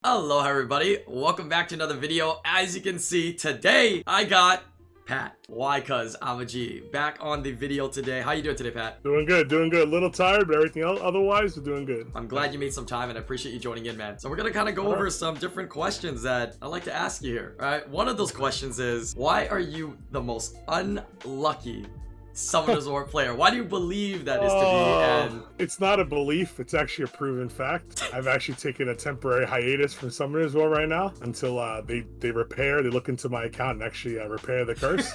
Hello everybody, welcome back to another video. As you can see, today I got Pat, Whycuzimag, back on the video today. How you doing today, Pat? Doing good, doing good. A little tired, but everything else, otherwise, we're doing good. I'm glad you made some time and I appreciate you joining in, man. So we're gonna kind of go over some different questions that I'd like to ask you here. All right, one of those questions is, why are you the most unlucky Summoners War player? Why do you believe that is to be? And it's not a belief, it's actually a proven fact. I've actually taken a temporary hiatus from Summoners War right now until they look into my account and actually repair the curse.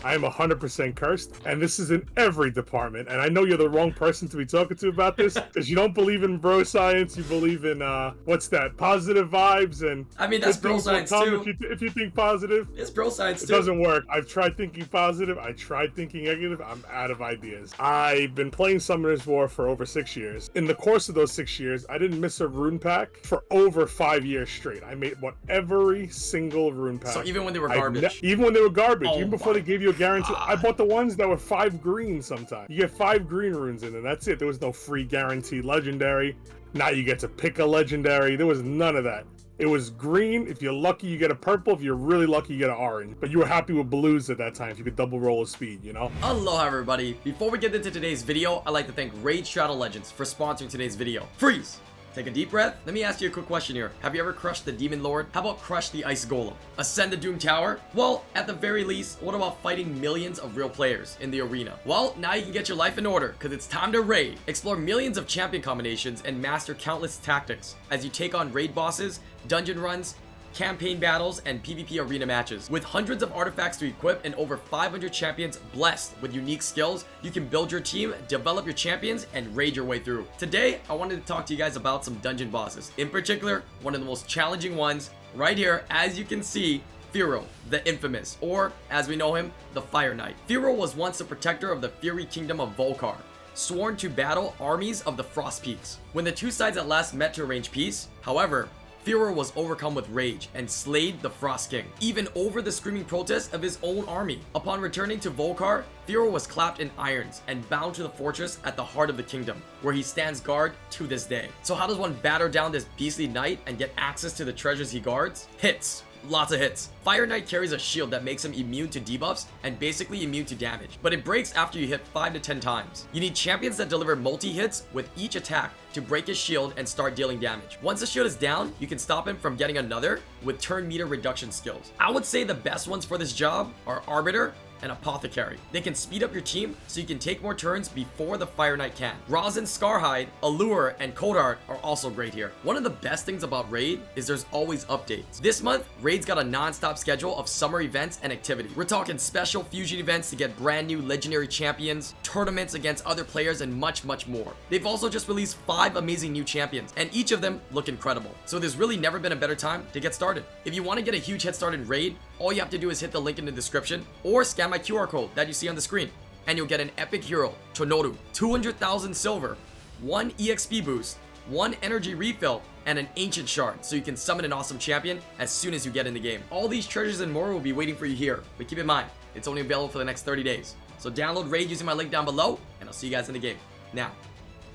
I am 100% cursed, and this is in every department. And I know you're the wrong person to be talking to about this, because you don't believe in bro science. You believe in what's that? Positive vibes, and I mean that's bro science too. If you think positive, it's bro science it too. It doesn't work. I've tried thinking positive. I tried thinking negative. I'm out of ideas. I've been playing Summoners War for over 6 years. In the course of those 6 years, I didn't miss a rune pack for over 5 years straight. I made every single rune pack. So even when they were garbage? Even when they were garbage, even before they gave you a guarantee. God. I bought the ones that were 5 green sometimes. You get 5 green runes in, and that's it. There was no free guaranteed legendary. Now you get to pick a legendary. There was none of that. It was green. If you're lucky, you get a purple. If you're really lucky, you get an orange. But you were happy with blues at that time if you could double roll a speed, you know? Aloha, everybody. Before we get into today's video, I'd like to thank Raid Shadow Legends for sponsoring today's video. Freeze! Take a deep breath. Let me ask you a quick question here. Have you ever crushed the Demon Lord? How about crush the Ice Golem? Ascend the Doom Tower? Well, at the very least, what about fighting millions of real players in the arena? Well, now you can get your life in order, because it's time to raid. Explore millions of champion combinations and master countless tactics as you take on raid bosses, dungeon runs, campaign battles, and PvP arena matches. With hundreds of artifacts to equip and over 500 champions blessed with unique skills, you can build your team, develop your champions, and raid your way through. Today, I wanted to talk to you guys about some dungeon bosses. In particular, one of the most challenging ones, right here, as you can see, Firo, the infamous, or as we know him, the Fire Knight. Firo was once the protector of the Fury Kingdom of Volcar, sworn to battle armies of the Frost Peaks. When the two sides at last met to arrange peace, however, Firo was overcome with rage and slayed the Frost King, even over the screaming protest of his own army. Upon returning to Volcar, Firo was clapped in irons and bound to the fortress at the heart of the kingdom, where he stands guard to this day. So how does one batter down this beastly knight and get access to the treasures he guards? Hits. Lots of hits. Fire Knight carries a shield that makes him immune to debuffs and basically immune to damage, but it breaks after you hit 5 to 10 times. You need champions that deliver multi-hits with each attack to break his shield and start dealing damage. Once the shield is down, you can stop him from getting another with turn meter reduction skills. I would say the best ones for this job are Arbiter and Apothecary. They can speed up your team so you can take more turns before the Fire Knight can. Rosin, Scarhide, Allure, and Codeheart are also great here. One of the best things about Raid is there's always updates. This month, Raid's got a non-stop schedule of summer events and activity. We're talking special fusion events to get brand new legendary champions, tournaments against other players, and much, much more. They've also just released 5 amazing new champions, and each of them look incredible. So there's really never been a better time to get started. If you want to get a huge head start in Raid, all you have to do is hit the link in the description or scan my QR code that you see on the screen, and you'll get an epic hero, Tonoru, 200,000 silver, 1 EXP boost, 1 energy refill, and an ancient shard, so you can summon an awesome champion as soon as you get in the game. All these treasures and more will be waiting for you here, but keep in mind, it's only available for the next 30 days. So download Raid using my link down below, and I'll see you guys in the game. Now,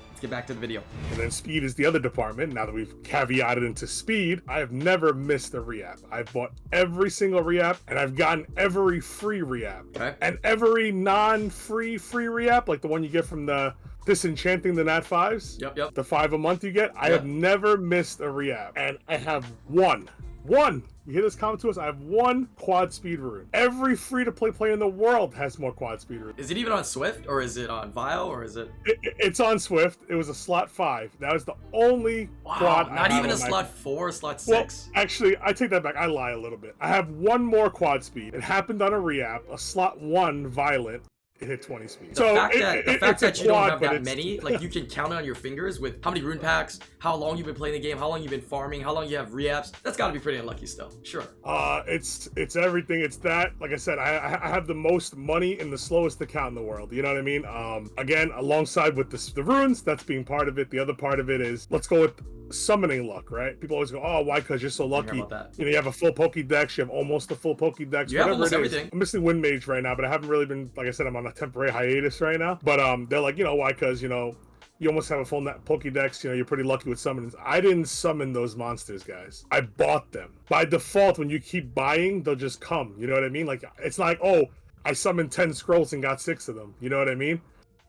let's get back to the video. And then speed is the other department. Now that we've caveated into speed, I have never missed a re-app. I've bought every single re-app, and I've gotten every free re-app. Okay. And every non-free re-app, like the one you get from the Disenchanting the Nat 5s. Yep. The 5 a month you get. I have never missed a re-app. And I have one. You hear this comment to us? I have 1 quad speed rune. Every free-to-play player in the world has more quad speed runes. Is it even on Swift, or is it on Vile, or is it? It's on Swift. It was a slot 5. That was the only quad. Not even a slot 4, slot 6. Well, actually, I take that back. I lie a little bit. I have 1 more quad speed. It happened on a re-app, a slot 1 Violet. It hit 20 speed. The fact that you don't have that many, like you can count it on your fingers with how many rune packs, how long you've been playing the game, how long you've been farming, how long you have re-apps. That's got to be pretty unlucky still. Sure. It's everything. It's that. Like I said, I have the most money in the slowest account in the world. You know what I mean? Again, alongside with the runes, that's being part of it. The other part of it is, let's go with summoning luck, right? People always go, oh, why? Because you're so lucky. You know, you have a full Pokédex, you have almost a full Pokédex. You have almost everything. I'm missing Wind Mage right now, but I haven't really been, like I said, I'm on a temporary hiatus right now. But they're like, you know, why? Because, you know, you almost have a full Pokédex. You know, you're pretty lucky with summonings. I didn't summon those monsters, guys. I bought them. By default, when you keep buying, they'll just come. You know what I mean? Like, it's not like, oh, I summoned 10 scrolls and got 6 of them. You know what I mean?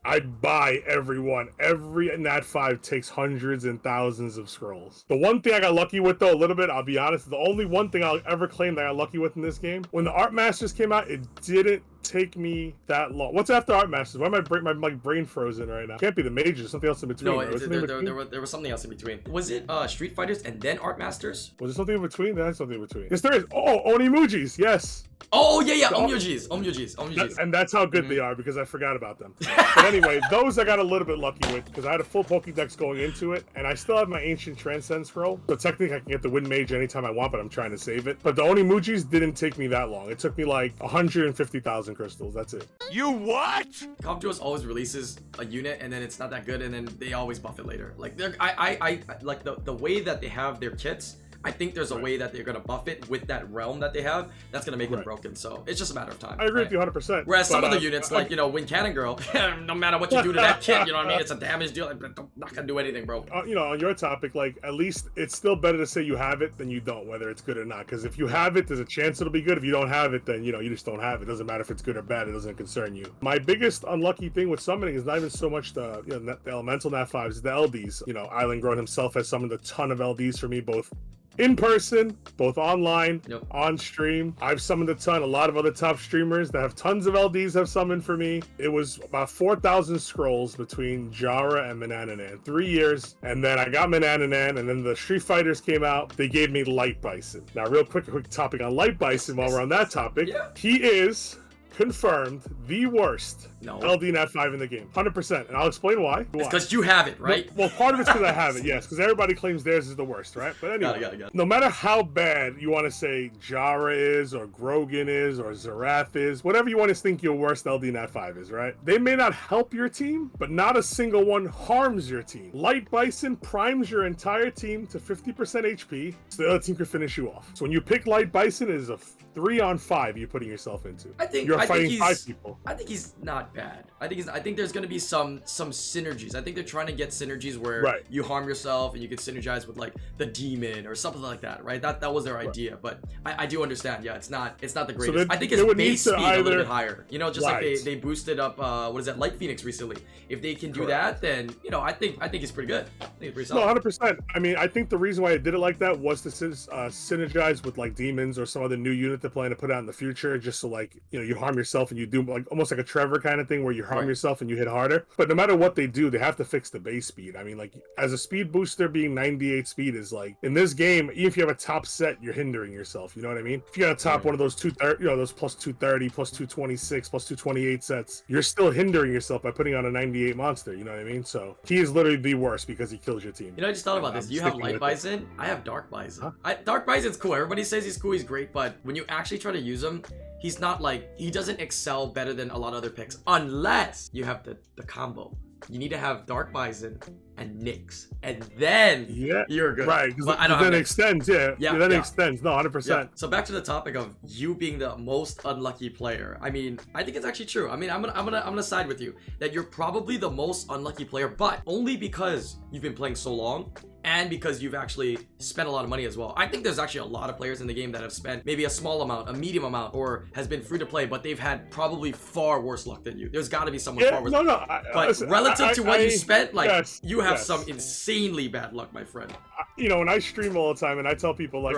I buy every one. Every Nat 5 takes hundreds and thousands of scrolls. The one thing I got lucky with, though, a little bit, I'll be honest, the only one thing I'll ever claim that I got lucky with in this game, when the Art Masters came out, it didn't take me that long. What's after Art Masters? Why am my brain frozen right now? Can't be the Majors. Something else in between. No, there was something else in between. Was it Street Fighters and then Art Masters? Was there something in between? There's something in between. Yes, there is. Oh, Onimujis. Yes. Oh, yeah. Omyujis. And that's how good they are, because I forgot about them. But anyway, those I got a little bit lucky with, because I had a full Pokédex going into it, and I still have my Ancient Transcend Scroll. So technically I can get the Wind Mage anytime I want, but I'm trying to save it. But the Onimujis didn't take me that long. It took me like 150,000 crystals. That's it. You what? Comptos always releases a unit and then it's not that good, and then they always buff it later. Like I like the way that they have their kits. I think there's a way that they're gonna buff it with that realm that they have. That's gonna make them broken. So it's just a matter of time. I agree with you 100%. Whereas some of the units, like, you know, Wind Cannon Girl, no matter what you do to that kit, you know what I mean? It's a damage deal. Not gonna do anything, bro. You know, on your topic, like, at least it's still better to say you have it than you don't, whether it's good or not. Because if you have it, there's a chance it'll be good. If you don't have it, then, you know, you just don't have it. It doesn't matter if it's good or bad. It doesn't concern you. My biggest unlucky thing with summoning is not even so much the, you know, the elemental Nat 5s, it's the LDs. You know, IslandGrown himself has summoned a ton of LDs for me, both in person, both online, on stream. I've summoned a ton. A lot of other top streamers that have tons of LDs have summoned for me. It was about 4,000 scrolls between Jara and Manananan. 3 years, and then I got Manananan, and then the Street Fighters came out. They gave me Light Bison. Now, real quick topic on Light Bison while we're on that topic. He is confirmed the worst LD Nat 5 in the game, 100%, and I'll explain why. It's because you have it, right? Well, part of it's because I have it, yes, because everybody claims theirs is the worst, right? But anyway, got it. No matter how bad you want to say Jara is, or Grogan is, or Zerath is, whatever you want to think your worst LD Nat 5 is, right? They may not help your team, but not a single one harms your team. Light Bison primes your entire team to 50% HP, so the other team can finish you off. So when you pick Light Bison, it is a 3-on-5 you're putting yourself into. I think you're fighting 5 people. I think he's not bad. I think there's gonna be some synergies. I think they're trying to get synergies where you harm yourself and you can synergize with like the demon or something like that, right? That was their idea. But I do understand. Yeah, it's not the greatest. So I think his base speed a little bit higher. You know, just like they boosted up what is that, Light Phoenix recently. If they can do that, then you know I think he's pretty good. I think he's pretty solid. No, 100%. I mean, I think the reason why I did it like that was to synergize with like demons or some other new unit they're planning to put out in the future, just so like, you know, you harm yourself and you do like almost like a Trevor kind of thing where you harm yourself and you hit harder. But no matter what they do, they have to fix the base speed. I mean, like, as a speed booster, being 98 speed is like, in this game, even if you have a top set, you're hindering yourself. You know what I mean? If you got a top one of those 230, you know, those plus 230, plus 226, plus 228 sets, you're still hindering yourself by putting on a 98 monster. You know what I mean? So he is literally the worst because he kills your team. You know, I just thought about this. You have Light Bison. I have Dark Bison. Dark Bison's cool. Everybody says he's cool, he's great, but when you actually try to use him, he's not like, he doesn't excel better than a lot of other picks unless you have the combo. You need to have Dark Bison and Nyx, and then you're good. Right, because then it extends, it extends. No, 100%. Yeah. So back to the topic of you being the most unlucky player. I mean, I think it's actually true. I mean, I'm gonna side with you that you're probably the most unlucky player, but only because you've been playing so long and because you've actually spent a lot of money as well. I think there's actually a lot of players in the game that have spent maybe a small amount, a medium amount, or has been free to play, but they've had probably far worse luck than you. There's got to be someone far worse. But relative to what you spent, like, you have some insanely bad luck, my friend. You know, when I stream all the time and I tell people like,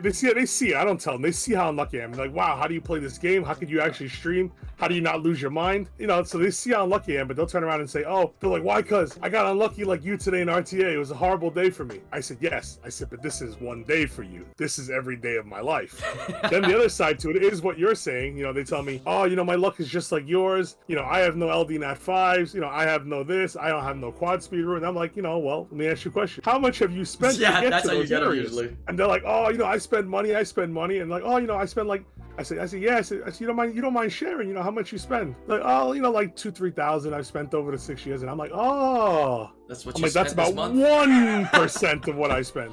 they see it. I don't tell them. They see how unlucky I am. Like, wow, how do you play this game? How could you actually stream? How do you not lose your mind? You know, so they see how unlucky I am, but they'll turn around and say, oh, they're like, why? Cause I got unlucky like you today in RTA. It was a horrible day for me. I said, yes. I said, but this is one day for you. This is every day of my life. Then the other side to it is what you're saying. You know, they tell me, oh, you know, my luck is just like yours. You know, I have no LD Nat 5s. You know, I have no this. I don't have no quad speed rune. I'm like, you know, well, let me ask you a question. How much have you spent to get that's to how those you get areas? them usually. And they're like, oh, you know, I spend money. And like, oh, you know, I spend like, I said, yeah. I said, you don't mind sharing, you know, how much you spend? Like, oh, you know, like 2,000-3,000 I've spent over the 6 years. And I'm like, oh, that's what I'm you like, that's about this month? 1% of what I spent.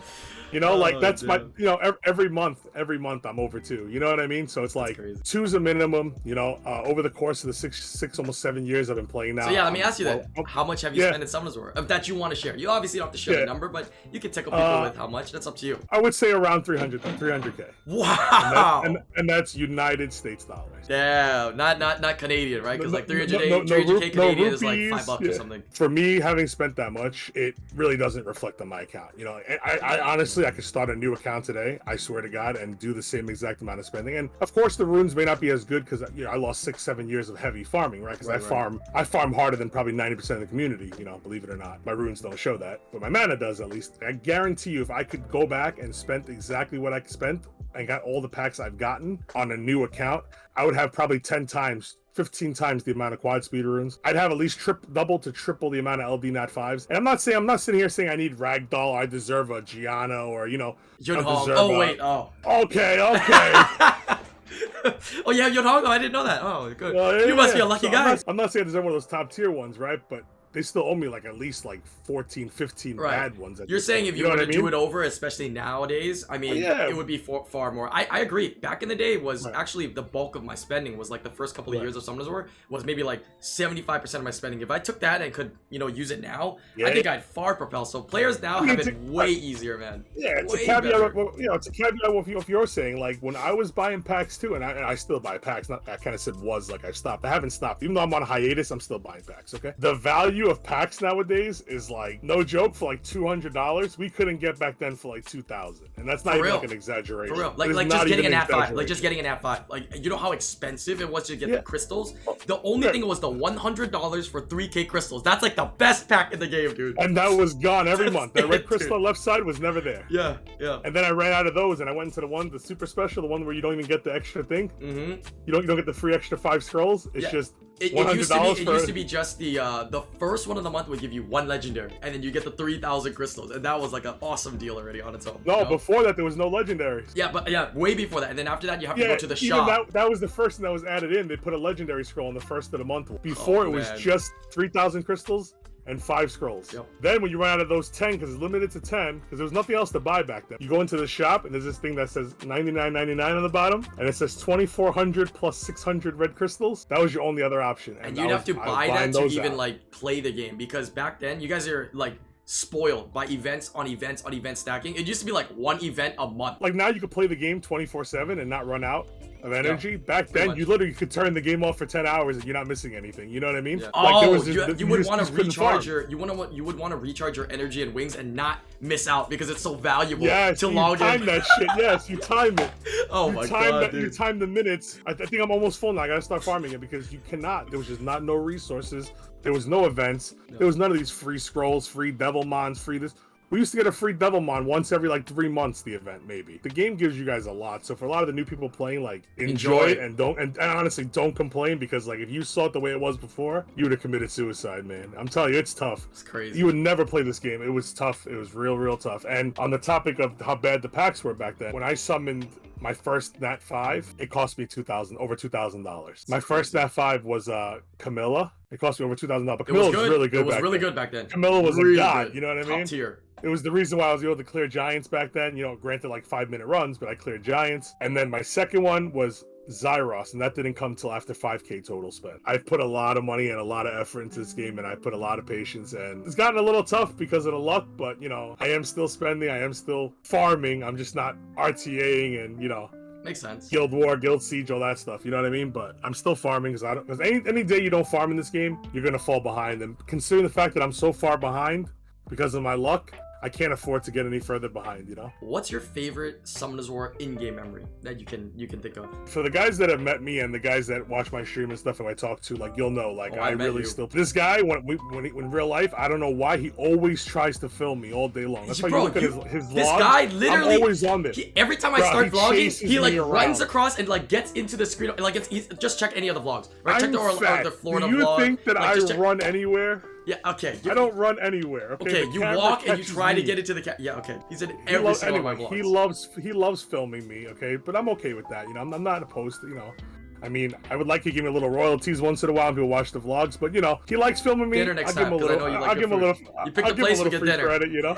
You know, like Oh, that's my, damn. you know, every month I'm over 2. You know what I mean? So it's like crazy. 2's a minimum. You know, over the course of the six almost 7 years I've been playing now. So yeah, let me ask you then. well, How much have you yeah. spent in Summoners War? That you want to share. You obviously don't have to share the Yeah. number, but you can tickle people with how much. That's up to you. I would say around 300K. Wow. And that's United States dollars. Yeah, not Canadian, right? Because like 300K no Canadian is like rupees, $5 or something. For me, having spent that much, it really doesn't reflect on my account. You know, I honestly, I could start a new account today, I swear to God, and do the same exact amount of spending. And of course, the runes may not be as good because, you know, I lost 6-7 years of heavy farming, right? Because I farm harder than probably 90% of the community, you know, believe it or not. My runes don't show that, but my mana does at least. I guarantee you, if I could go back and spend exactly what I spent and got all the packs I've gotten on a new account, I would have probably 10 times 15 times the amount of quad speed runes. I'd have at least double to triple the amount of LD Nat 5s. And I'm not sitting here saying I need Ragdoll, I deserve a Giano, or, you know, Okay. Oh yeah, Yonhongo, I didn't know that. Oh, good. Yeah, you must be a lucky guy. I'm not saying I deserve one of those top tier ones, right? But they still owe me like at least like 14, 15 bad ones. You're saying if you were to do it over, especially nowadays, I mean, it would be far more. I agree. Back in the day was actually the bulk of my spending was like the first couple of years of Summoners War was maybe like 75% of my spending. If I took that and could, you know, use it now, I think I'd far propel. So players now have it way easier, man. Yeah, it's a caveat. You know, it's a caveat if you're saying, like, when I was buying packs too, and I still buy packs. Not, I kind of said was, like, I stopped. I haven't stopped. Even though I'm on hiatus, I'm still buying packs. Okay, the value of packs nowadays is like no joke. For like $200, we couldn't get back then for like 2,000, and that's not even like an exaggeration. For real, like just getting an Nat 5, like just getting an Nat 5. Like, you know how expensive it was to get the crystals. The only thing was the $100 for 3K crystals. That's like the best pack in the game, dude. And that was gone every month. That red crystal on the left side was never there. Yeah. And then I ran out of those, and I went into the super special, the one where you don't even get the extra thing. Mm-hmm. You don't get the free extra 5 scrolls. It's just it used to be just the first one of the month would give you 1 legendary, and then you get the 3,000 crystals, and that was like an awesome deal already on its own. No, before that there was no legendaries. Yeah, but way before that, and then after that you have to go to the shop. That was the first thing that was added in. They put a legendary scroll in the first of the month. Before it was just 3,000 crystals and 5 scrolls. Then when you run out of those 10, because it's limited to 10, because there was nothing else to buy back then, you go into the shop and there's this thing that says $99.99 on the bottom, and it says 2,400 plus 600 red crystals. That was your only other option, and you'd have to buy that to even like play the game, because back then you guys are like spoiled by events on events on event stacking. It used to be like 1 event a month. Like now you could play the game 24/7 and not run out of energy. Back then you literally could turn the game off for 10 hours and you're not missing anything. You know what I mean? Like, you would want to recharge you would want to recharge your energy and wings and not miss out because it's so valuable to log in. You time that shit. Yes, you time it. Oh my god, dude. You time the minutes. I think I'm almost full now. I gotta start farming it because you cannot. There was just no resources. There was no events. There was none of these free scrolls, free Devilmons, free this. We used to get a free Devilmon once every like 3 months, the event, maybe. The game gives you guys a lot. So for a lot of the new people playing, like, enjoy it and honestly don't complain, because like if you saw it the way it was before, you would have committed suicide, man. I'm telling you, it's tough. It's crazy. You would never play this game. It was tough. It was real tough. And on the topic of how bad the packs were back then, when I summoned my first Nat 5, it cost me over $2,000. My first Nat 5 was Camilla. It cost me over $2,000. But Camilla was really good. It was really good back then. Camilla was a god. You know what I mean? Top tier. It was the reason why I was able to clear giants back then. You know, granted like 5-minute runs, but I cleared giants. And then my second one was Zyros, and that didn't come till after 5K total spent. I've put a lot of money and a lot of effort into this game, and I put a lot of patience, and it's gotten a little tough because of the luck, but you know, I am still spending, I am still farming. I'm just not RTAing and, you know, makes sense. Guild War, Guild Siege, all that stuff. You know what I mean? But I'm still farming because any day you don't farm in this game, you're gonna fall behind. And considering the fact that I'm so far behind because of my luck, I can't afford to get any further behind, you know? What's your favorite Summoners War in-game memory that you can think of? For the guys that have met me and the guys that watch my stream and stuff and I talk to, like, you'll know, like, I really still... This guy, when in real life, I don't know why, he always tries to film me all day long. That's why you look at his vlogs. This guy literally... I'm always on this. Every time I start vlogging, he, like, runs across and, like, gets into the screen. Like, just check any of the vlogs. Right? Check the Florida vlog. Do you think that I run anywhere? Yeah, okay. I don't run anywhere. Okay, you walk and you try to get into the yeah, okay. He's in every single one of my vlogs. He loves filming me, okay? But I'm okay with that, you know. I'm not opposed to, you know. I mean, I would like to give him a little royalties once in a while and people watch the vlogs, but you know, he likes filming me. Dinner next I'll give him time, a 'cause I little. know you like I'll good give him a food. little. You picked I'll a give him place a for little good free dinner. credit, you know.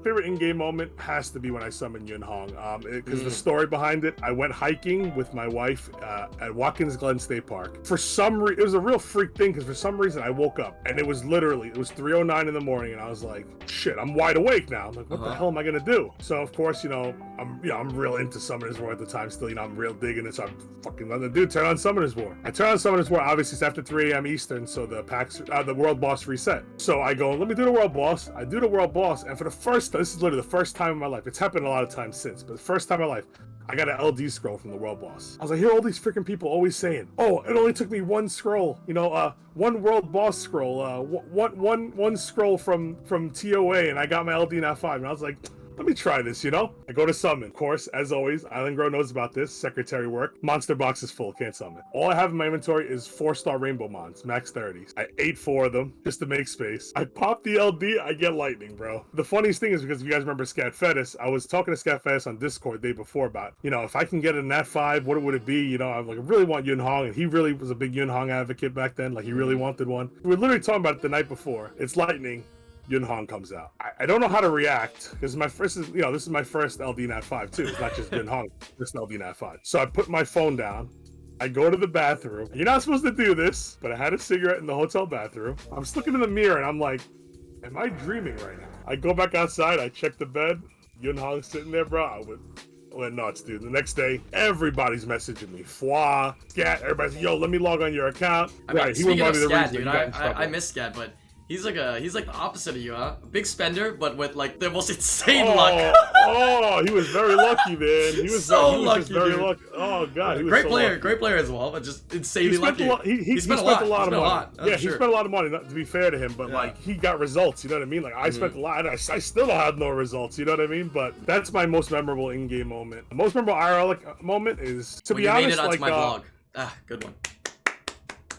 Favorite in-game moment has to be when I summon Yun Hong, because the story behind it. I went hiking with my wife at Whycuzimag State Park. For some reason, it was a real freak thing because for some reason I woke up and it was 3:09 in the morning, and I was like, shit, I'm wide awake now. I'm like, what the hell am I gonna do? So of course, you know, I'm real into Summoners War at the time. Still, you know, I'm real digging it. So I'm fucking letting the dude turn on Summoners War. I turn on Summoners War. Obviously, it's after 3 a.m. Eastern, so the world boss reset. So I go, let me do the world boss. I do the world boss, and for the first time, this is literally the first time in my life. It's happened a lot of times since, but the first time in my life, I got an LD scroll from the world boss. I was like, I hear all these freaking people always saying, oh, it only took me one scroll, you know, one world boss scroll, one scroll from TOA, and I got my LD in F5, and I was like, let me try this, you know? I go to summon. Of course, as always, IslandGrown knows about this. Secretary work. Monster box is full. Can't summon. All I have in my inventory is 4-star rainbow mons, max 30s. I ate 4 of them just to make space. I pop the LD, I get lightning, bro. The funniest thing is, because if you guys remember Scat Fettis, I was talking to Scat Fettis on Discord the day before about, you know, if I can get a Nat 5, what would it be? You know, I'm like, I really want Yun Hong, and he really was a big Yun Hong advocate back then. Like, he really wanted one. We were literally talking about it the night before. It's lightning. Yun Hong comes out. I don't know how to react because this is my first LD Nat 5 too. It's not just Yun Hong, it's LD Nat 5. So I put my phone down. I go to the bathroom. You're not supposed to do this, but I had a cigarette in the hotel bathroom. I'm just looking in the mirror and I'm like, am I dreaming right now? I go back outside. I check the bed. Yun Hong's sitting there, bro. I went nuts, dude. The next day, everybody's messaging me. Fwa, Scat, everybody's like, yo, let me log on your account. I mean, right, speaking of Scat, dude, I miss Scat, but he's like the opposite of you, huh? A big spender, but with like the most insane luck. Oh, he was very lucky, man. He was lucky, just very dude. lucky. Oh god, he was great so player, lucky. great player as well, but just insanely He spent lucky. He spent a lot of money. Yeah, he sure. spent a lot of money. Not to be fair to him, but like he got results. You know what I mean? Like I spent a lot. I still don't have no results. You know what I mean? But that's my most memorable in-game moment. The most memorable IRL moment is, to be honest, made it onto like my vlog. Good one.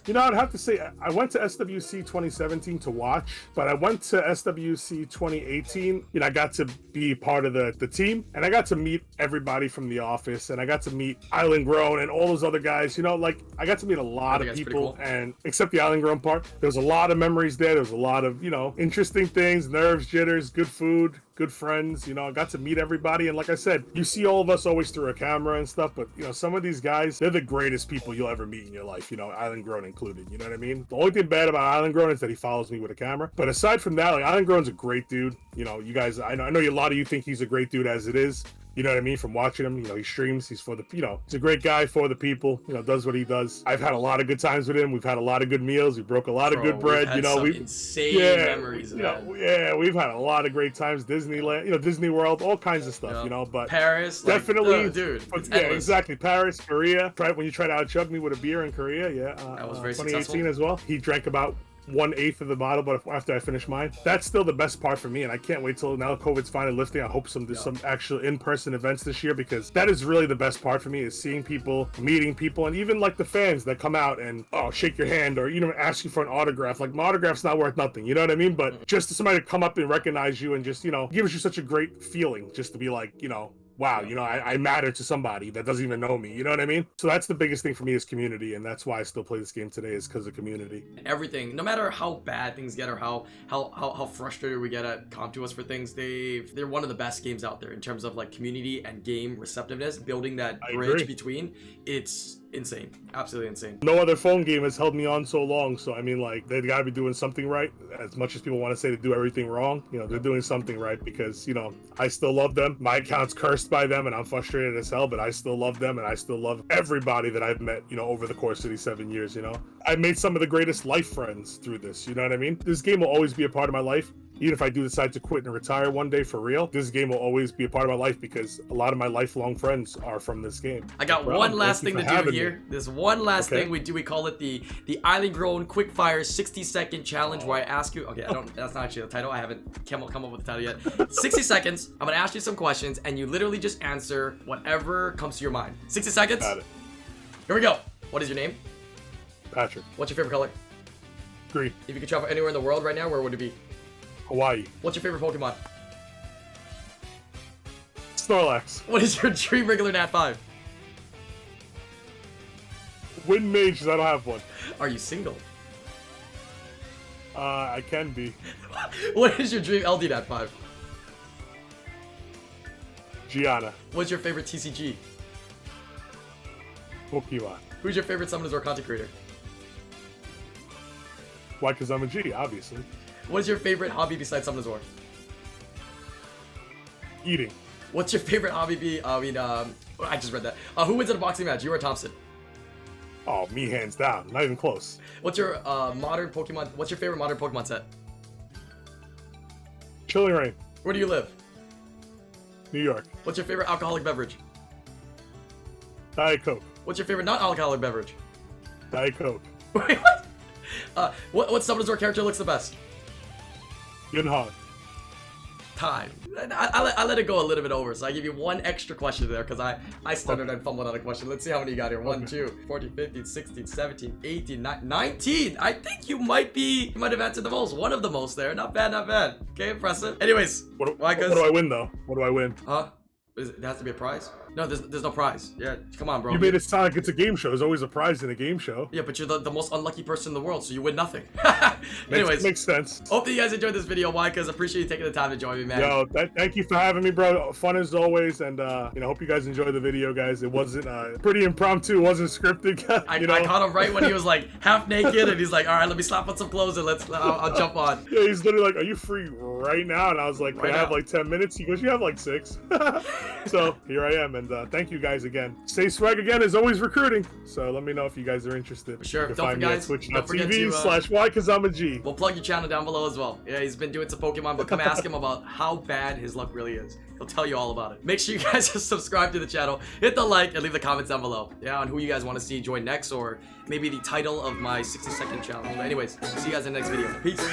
You know, I'd have to say I went to SWC 2017 to watch, but I went to SWC 2018. You know, I got to be part of the team, and I got to meet everybody from the office, and I got to meet IslandGrown and all those other guys. You know, like I got to meet a lot of people, and except the IslandGrown part, there was a lot of memories there. There was a lot of, you know, interesting things, nerves, jitters, good food, good friends. You know, I got to meet everybody, and like I said, you see all of us always through a camera and stuff, but you know, some of these guys, they're the greatest people you'll ever meet in your life. You know, IslandGrown included. You know what I mean? The only thing bad about IslandGrown is that he follows me with a camera. But aside from that, like IslandGrown's a great dude. You know, you guys, I know a lot of you think he's a great dude as it is. You know what I mean? From watching him, you know, he streams. He's for the, you know, he's a great guy for the people. You know, does what he does. I've had a lot of good times with him. We've had a lot of good meals. We broke a lot of good bread. You know, insane memories. You know, yeah, we've had a lot of great times. Disneyland, you know, Disney World, all kinds of stuff. You know, but Paris, definitely, like, dude. Yeah, exactly. Paris, Korea. When you try to outchug me with a beer in Korea, yeah, that was very 2018 successful as well. He drank about 1/8 of the bottle, but after I finish mine, that's still the best part for me, and I can't wait till now COVID's finally lifting. I hope there's some actual in-person events this year, because that is really the best part for me, is seeing people, meeting people, and even like the fans that come out and shake your hand or, you know, ask you for an autograph. Like, my autograph's not worth nothing, you know what I mean? But just to somebody to come up and recognize you and just, you know, gives you such a great feeling just to be like, you know, wow, you know, I matter to somebody that doesn't even know me. You know what I mean? So that's the biggest thing for me, is community, and that's why I still play this game today, is because of community. Everything, no matter how bad things get or how frustrated we get at come to us for things, they're one of the best games out there in terms of like community and game receptiveness, building that bridge between. It's insane, absolutely insane. No other phone game has held me on so long, so I mean, like, they gotta be doing something right. As much as people want to say they do everything wrong, you know, they're doing something right, because, you know, I still love them. My account's cursed by them and I'm frustrated as hell, but I still love them, and I still love everybody that I've met, you know, over the course of these 7 years. You know, I made some of the greatest life friends through this. You know what I mean? This game will always be a part of my life. Even if I do decide to quit and retire one day for real, this game will always be a part of my life, because a lot of my lifelong friends are from this game. I got one last thing to do here. There's one last thing we do. We call it the IslandGrown Quickfire 60-second challenge, where I ask you. Okay, that's not actually the title. I haven't come up with the title yet. 60 seconds. I'm gonna ask you some questions, and you literally just answer whatever comes to your mind. 60 seconds. Got it. Here we go. What is your name? Patrick. What's your favorite color? Green. If you could travel anywhere in the world right now, where would it be? Hawaii. What's your favorite Pokemon? Snorlax. What is your dream regular Nat 5? Wind mage, 'cause I don't have one. Are you single? I can be. What is your dream LD at 5? Gianna. What's your favorite TCG? Pokemon. Who's your favorite Summoners or content creator? Whycuzimag, obviously. What is your favorite hobby besides Summoners War? Eating. What's your favorite hobby I just read that. Who wins in a boxing match? You or Thompson? Oh, me hands down. Not even close. What's your what's your favorite modern Pokemon set? Chilling Rain. Where do you live? New York. What's your favorite alcoholic beverage? Diet Coke. What's your favorite non-alcoholic beverage? Diet Coke. Wait, what? What Summoners War character looks the best? Yunhong. Time. I let it go a little bit over, so I give you one extra question there because I stuttered and fumbled on a question. Let's see how many you got here. 1, 2, 14, 15, 16, 17, 18, 19. I think you might have answered the most. One of the most there. Not bad, not bad. Okay, impressive. Anyways, What do I win though? What do I win? Huh? It has to be a prize? No, there's no prize. Yeah, come on, bro. You made it sound like it's a game show. There's always a prize in a game show. Yeah, but you're the most unlucky person in the world, so you win nothing. Anyways, makes sense. Hope that you guys enjoyed this video. Why? Because I appreciate you taking the time to join me, man. Yo, thank you for having me, bro. Fun as always, and hope you guys enjoyed the video, guys. It wasn't pretty impromptu. It wasn't scripted. I caught him right when he was like half naked, and he's like, "All right, let me slap on some clothes and I'll jump on." Yeah, he's literally like, "Are you free right now?" And I was like, "Can I have like 10 minutes?" He goes, "You have like 6." So here I am, and thank you guys again. Stay swag again is always recruiting. So let me know if you guys are interested. For sure. You can Don't find forget, me at twitch.tv/Whycuzimag. We'll plug your channel down below as well. Yeah, he's been doing some Pokemon, but come ask him about how bad his luck really is. He'll tell you all about it. Make sure you guys subscribe to the channel, hit the like, and leave the comments down below. Yeah, on who you guys want to see join next, or maybe the title of my 60-second challenge. But anyways, see you guys in the next video. Peace.